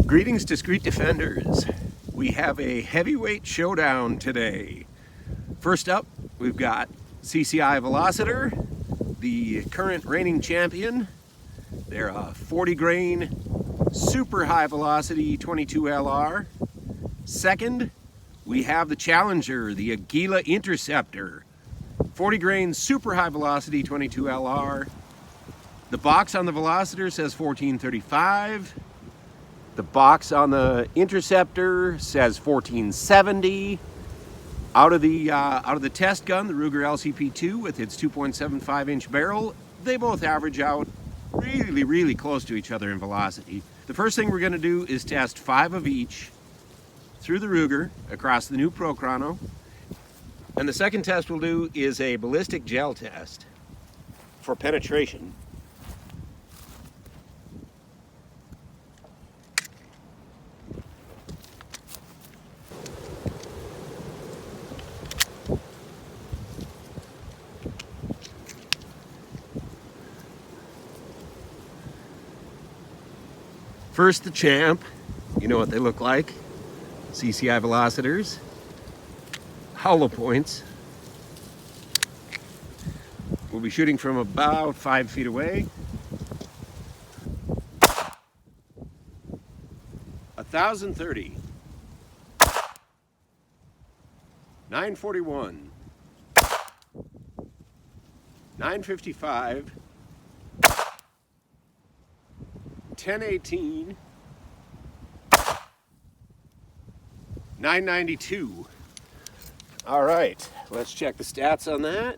Greetings, discreet defenders. We have a heavyweight showdown today. First up, we've got CCI Velocitor, the current reigning champion. They're a 40 grain, super high velocity 22LR. Second, we have the challenger, the Aguila Interceptor, 40 grain, super high velocity 22LR. The box on the Velocitor says 1435. The box on the Interceptor says 1470. Out of the test gun, the Ruger LCP II with its 2.75 inch barrel, they both average out really close to each other in velocity. The first thing we're going to do is test 5 of each through the Ruger across the new Pro Chrono. And the second test we'll do is a ballistic gel test for penetration. First, the champ. You know what they look like. CCI Velocitors. Hollow points. We'll be shooting from about 5 feet away. 1030. 941. 955. 1018. 992. All right, let's check the stats on that.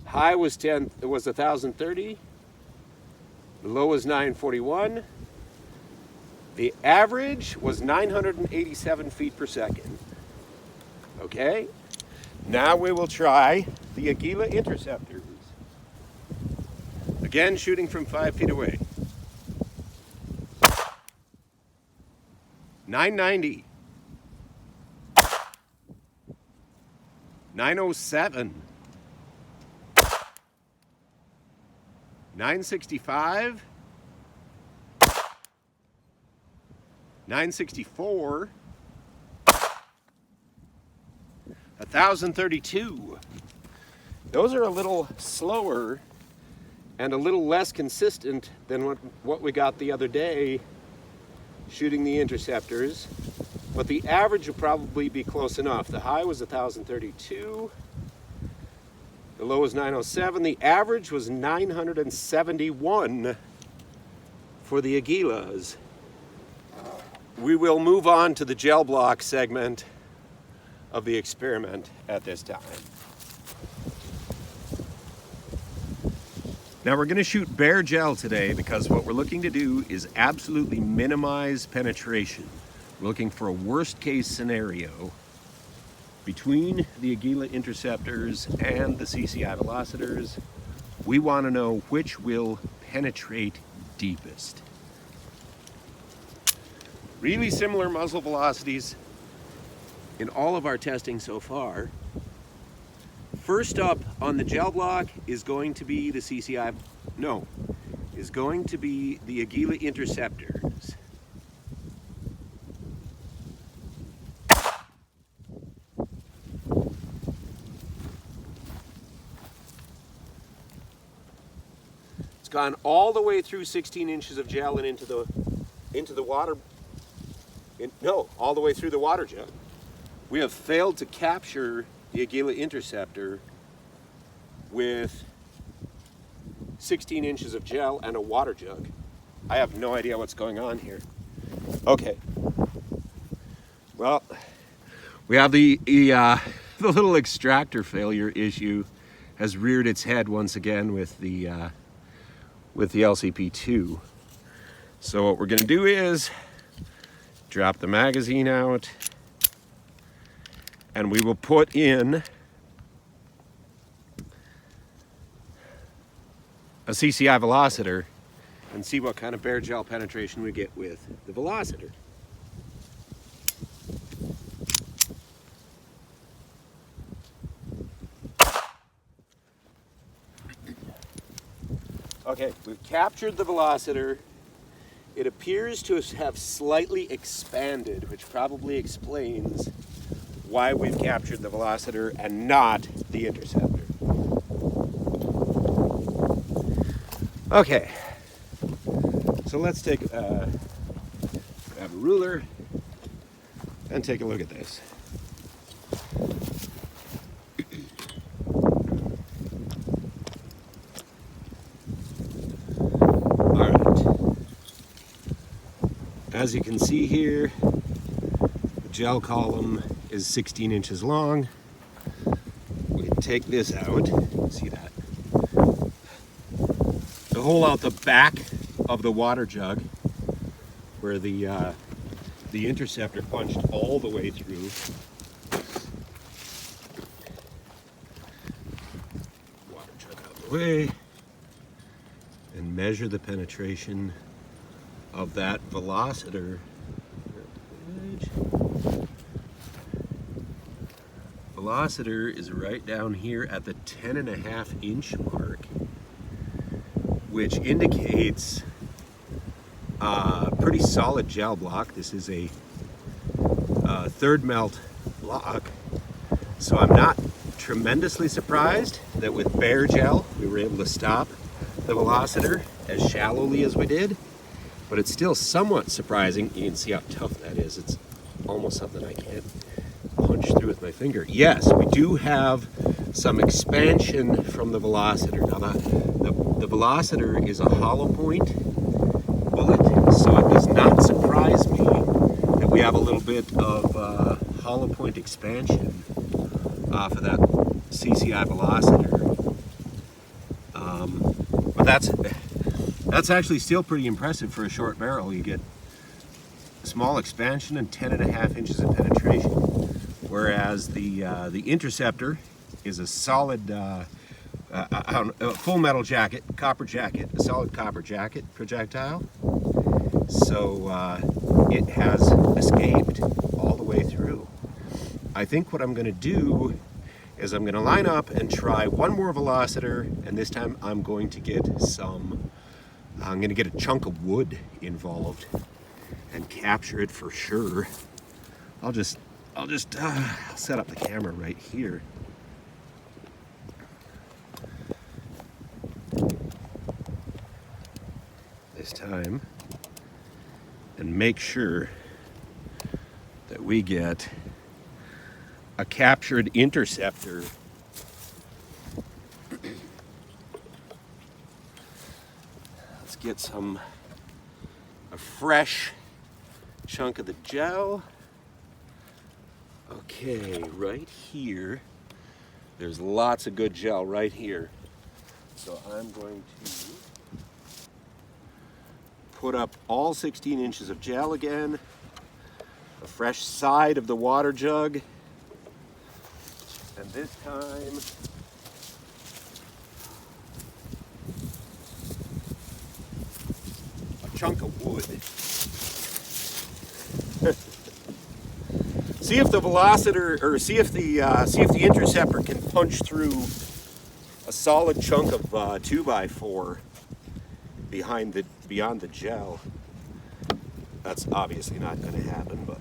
High was 1030. The low was 941. The average was 987 feet per second. Okay. Now we will try the Aguila Interceptors. Again, shooting from 5 feet away. 990. 907. 965. 964. 1032. Those are a little slower and a little less consistent than what we got the other day shooting the Interceptors, but the average will probably be close enough. The high was 1032, the low was 907, the average was 971 for the Aguilas. We will move on to the gel block segment of the experiment at this time. Now we're going to shoot bare gel today because what we're looking to do is absolutely minimize penetration. We're looking for a worst case scenario between the Aguila Interceptors and the CCI Velocitors. We want to know which will penetrate deepest. Really similar muzzle velocities in all of our testing so far. First up on the gel block is going to be the the Aguila Interceptors. It's gone all the way through 16 inches of gel and into the water. All the way through the water jug. We have failed to capture the Aguila Interceptor with 16 inches of gel and a water jug. I have no idea what's going on here. Okay. Well, we have the little extractor failure issue has reared its head once again with the LCP II. So what we're going to do is drop the magazine out, and we will put in a CCI Velocitor and see what kind of bare gel penetration we get with the Velocitor. Okay, we've captured the Velocitor. It appears to have slightly expanded, which probably explains why we've captured the Velocitor and not the Interceptor. Okay, so let's grab a ruler and take a look at this. As you can see here, the gel column is 16 inches long. We can take this out, see that? The hole out the back of the water jug where the Interceptor punched all the way through. Water jug out the way and measure the penetration of that Velocitor. Velocitor is right down here at the 10.5 inch mark, which indicates a pretty solid gel block. This is a third melt block, so I'm not tremendously surprised that with bare gel we were able to stop the Velocitor as shallowly as we did. But it's still somewhat surprising. You can see how tough that is. It's almost something I can't punch through with my finger. Yes, we do have some expansion from the Velocitor. Now the Velocitor is a hollow point bullet, so it does not surprise me that we have a little bit of hollow point expansion off of that CCI Velocitor. But that's actually still pretty impressive for a short barrel. You get small expansion and 10.5 inches of penetration, whereas the Interceptor is a solid full metal jacket, copper jacket, a solid copper jacket projectile. So it has escaped all the way through. I think what I'm going to do is I'm going to line up and try one more Velocitor, and this time I'm going to get I'm going to get a chunk of wood involved and capture it for sure. I'll just set up the camera right here. This time, and make sure that we get a captured Interceptor. Let's get a fresh chunk of the gel. Okay, right here, there's lots of good gel right here. So I'm going to put up all 16 inches of gel again, a fresh side of the water jug, and this time a chunk of wood. See if the Velocitor, or see if the Interceptor can punch through a solid chunk of 2x4 beyond the gel. That's obviously not going to happen, but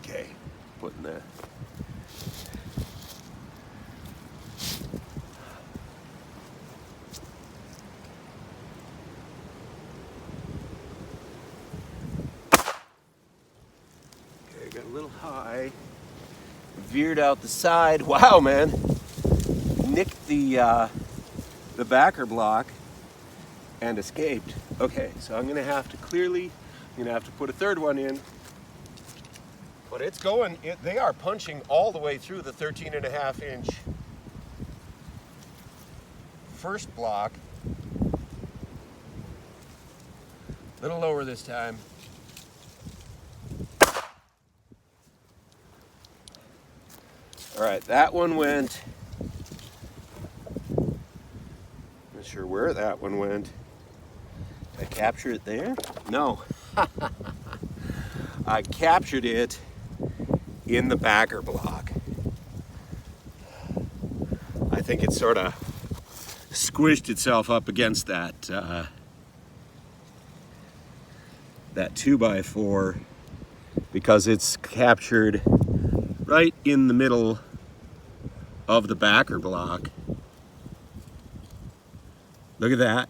okay, putting that. Okay, got a little high. Veered out the side. Wow, man! Nicked the backer block and escaped. Okay, so I'm gonna have to put a third one in. But it's going. They are punching all the way through the 13.5 inch first block. A little lower this time. All right, that one went. Not sure where that one went. Did I capture it there? No. I captured it in the backer block. I think it sort of squished itself up against that that 2x4 because it's captured right in the middle of the backer block. Look at that.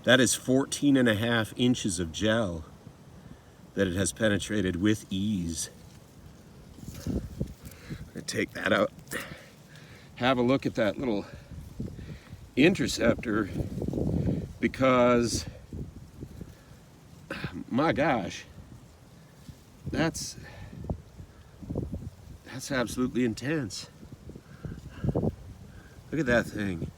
That is 14.5 inches of gel that it has penetrated with ease. I'm gonna take that out. Have a look at that little interceptor, because my gosh, that's absolutely intense. Look at that thing.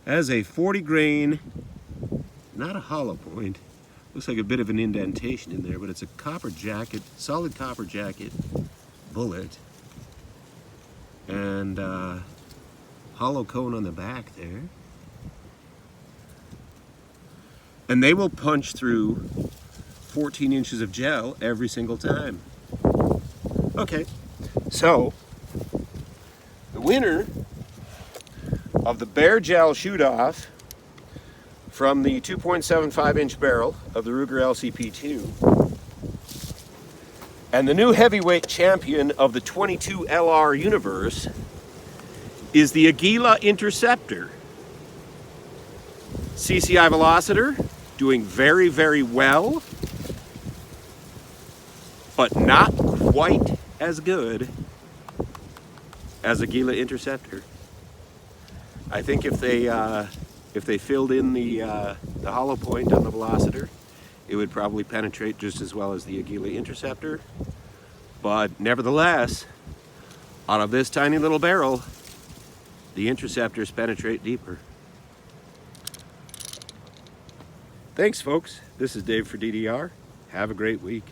As a 40 grain, not a hollow point, looks like a bit of an indentation in there, but it's a copper jacket, solid copper jacket bullet, and hollow cone on the back there. And they will punch through 14 inches of gel every single time. Okay, so the winner of the bare gel shoot-off from the 2.75 inch barrel of the Ruger LCP II and the new heavyweight champion of the 22 LR universe is the Aguila Interceptor. CCI Velocitor doing very, very well, but not quite as good as Aguila Interceptor. I think if they filled in the hollow point on the Velocitor, it would probably penetrate just as well as the Aguila Interceptor. But nevertheless, out of this tiny little barrel, the Interceptors penetrate deeper. Thanks, folks. This is Dave for DDR. Have a great week.